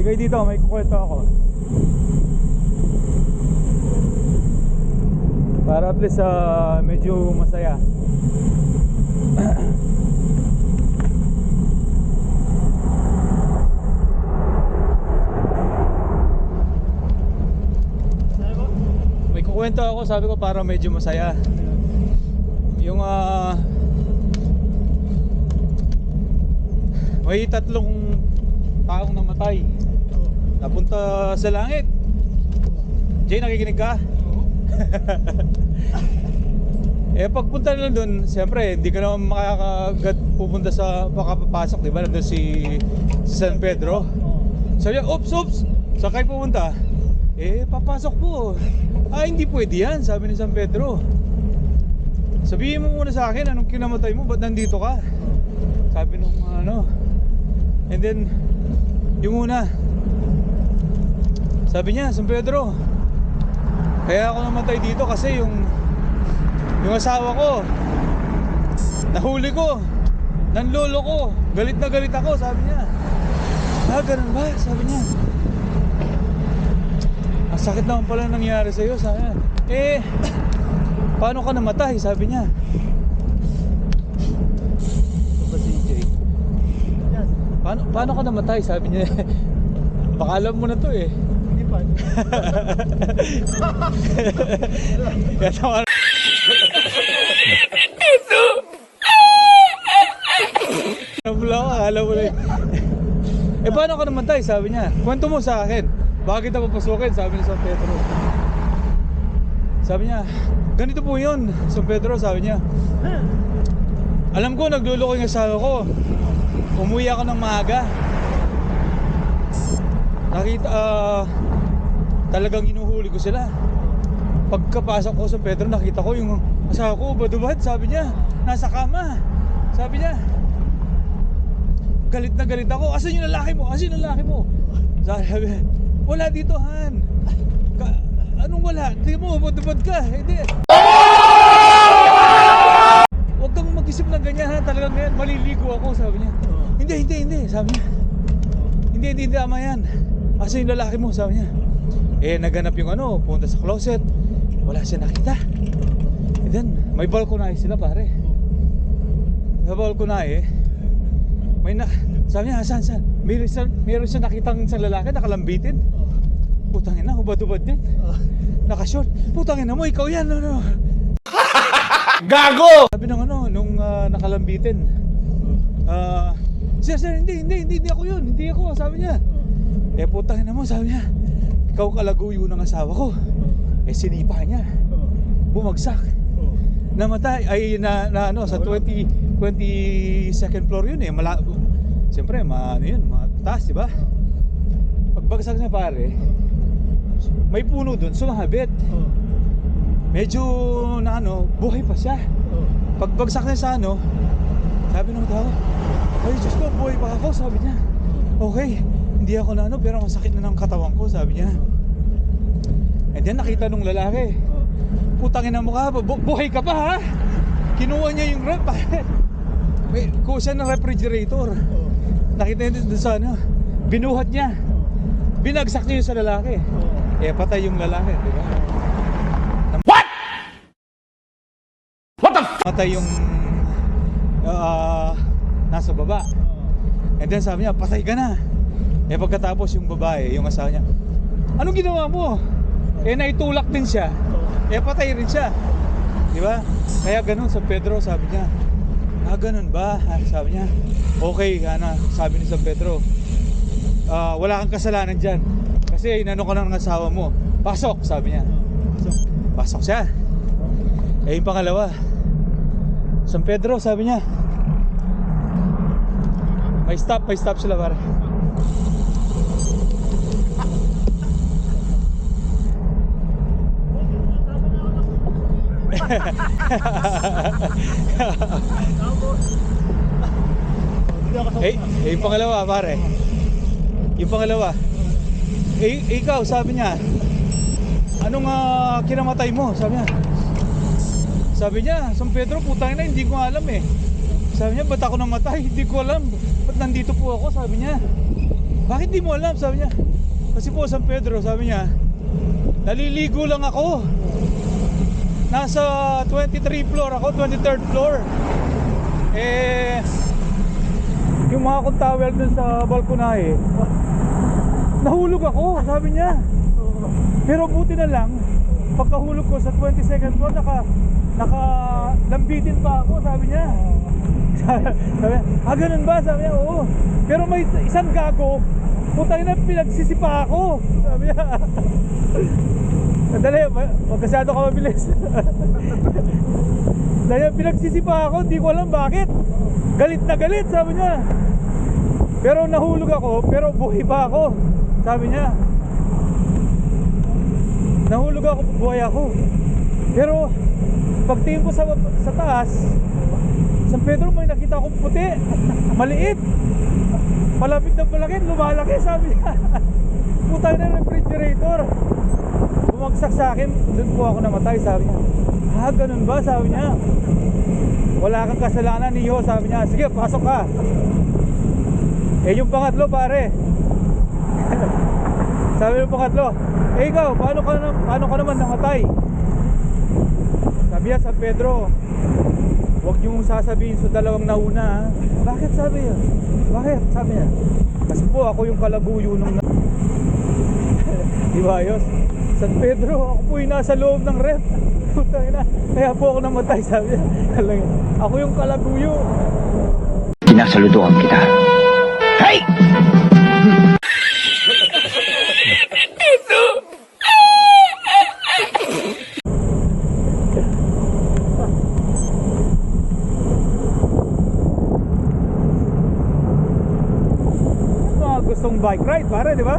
kayo dito, may kukwento ako. Para at least medyo masaya. May kukwento ako, sabi ko para medyo masaya. Yung may 3 taong namatay napunta sa langit. Jay, nakikinig ka? Eh pagpunta na doon, siyempre hindi ka naman makakagad pupunta sa makapapasok, di ba? Nandun si San Pedro. Sabi niya, oops, saan kayo pupunta? Eh papasok po. Hindi pwede yan, sabi ni San Pedro. Sabihin mo muna sa akin, anong kinamatay mo? Ba't nandito ka? Sabi nung and then yung una, sabi niya, San Pedro, kaya ako namatay dito kasi yung asawa ko nahuli ko, nanlolo ko, galit na galit ako, sabi niya. Ganun ba? Sabi niya. Ang sakit naman pala nangyari sa'yo, sabi niya. Paano ka namatay? Sabi niya. Ito ba si Jay? Paano ka namatay? Sabi niya. Baka alam mo na to eh. Hindi pa. Kaya tama. Nabula ka, alam mo na eh. Paano ka namatay? Sabi niya. Kwento mo sa akin. Bakit kita papasukin? Sabi ni San Pedro. Sabi niya, ganito po yun, San Pedro. Sabi niya, alam ko nagluloko yung asawa ko. Umuwi ako ng maaga. Nakita, talagang inuhuli ko sila. Pagkapasok ko sa Pedro, nakita ko yung asawa ko, ubad-ubad, sabi niya, nasa kama. Sabi niya, galit na galit ako. Asan yung lalaki mo? Asan yung lalaki mo? Sabi niya, wala dito, Han. Anong wala? Tingnan mo, ubad-ubad ka. Hindi. Huwag kang mag-isip ng ganyan, ha. Talagang ngayon, maliligo ako, sabi niya. Hindi, sabi niya. Hindi, tama yan. Asa yung lalaki mo, sabi niya. Naganap yung pumunta sa closet. Wala siya nakita. And then, may balkonahe sila, pare. Sa balkonahe, sabi niya, saan? Meron siya nakitang isang lalaki, nakalambitin. Putangin na, ubad-ubad din. Nakashort. Putangin na mo, ikaw yan. Gago! Sabi ng nung nakalambitin. Sir, hindi ako yun. Hindi ako, sabi niya. Putangin na mo, sabi niya. Ikaw kalaguyo ng asawa ko. Sinipa niya. Bumagsak. Namatay ay sa 22nd floor yun eh. Siyempre, mataas, di ba? Pagbagsak niya, pare, may puno doon, sumahabit. Medyo buhay pa siya. Pagbagsak niya sa sabi ng tao, ay Diyos ko, buhay pa ako, sabi niya. Okay, hindi ako pero masakit na ng katawan ko, sabi niya. And then nakita nung lalaki, putangin na mukha, buhay ka pa, ha? Kinuha niya yung rep, may kuha ng refrigerator. Nakita niya doon sa binuhat niya. Binagsak niya yung sa lalaki. Patay yung lalaki, di ba? What the f***? Patay yung nasa baba. And then sabi niya, patay ka na. Pagkatapos yung babae, yung asawa niya, anong ginawa mo? Naitulak din siya. Patay rin siya. Di ba? Kaya ganun sa Pedro, sabi niya. Ganun ba? Sabi niya. Okay, sabi ni San Pedro. Wala kang kasalanan dyan. Kasi inano ka ng asawa mo. Pasok, sabi niya. Pasok siya. Yung pangalawa, San Pedro, sabi niya. May stop sila, pare. Yung pangalawa, pare. Yung pangalawa, ikaw, sabi niya, anong kinamatay mo? Sabi niya, San Pedro, putang na, hindi ko alam eh. Sabi niya, ba't ako namatay? Hindi ko alam. Ba't nandito po ako? Sabi niya. bakit di mo alam? Sabi niya, kasi po San Pedro, sabi niya, naliligo lang ako. Nasa 23 floor ako, 23rd floor. Eh, yung mga kong towel dun sa balkonahe, nahulog ako, sabi niya. Pero buti na lang, pagkahulog ko sa 22nd floor, nakalambitin pa ako, sabi niya. Sabi niya, ganun ba? Sabi niya, oo. Pero may isang gago, putang na pinagsisipa ako, sabi niya. Dali, magkasado ka mabilis. Dahil pinagsisipa ako, hindi ko alam bakit. Galit na galit, sabi niya. Pero nahulog ako, pero buhay pa ako, sabi niya. Nahulog ako, buhay ako. Pero pagtingin ko sa taas, San Pedro, may nakita akong puti, maliit, palapit ng palakit, lumalaki, sabi niya. Putay na refrigerator. Bumagsak sa akin, doon po ako namatay, sabi niya. Ganun ba? Sabi niya. Wala kang kasalanan, Niho, sabi niya. Sige, pasok ka. Eh yung pangatlo, pare. Sabi ng pangatlo, ikaw, paano ka naman namatay? Sabi niya, San Pedro, huwag niyo mong sasabihin sa dalawang nauna, ha? Bakit, sabi niya? Bakit? Sabi niya, kasi po ako yung kalaguyo nung di ba ayos? San Pedro, ako po yung nasa loob ng ref. Putang ina, kaya po ako namatay, sabi niya. Ako yung kalaguyo. Pinasaludoan kita. Hey! Mga gustong bike ride, pare, di ba?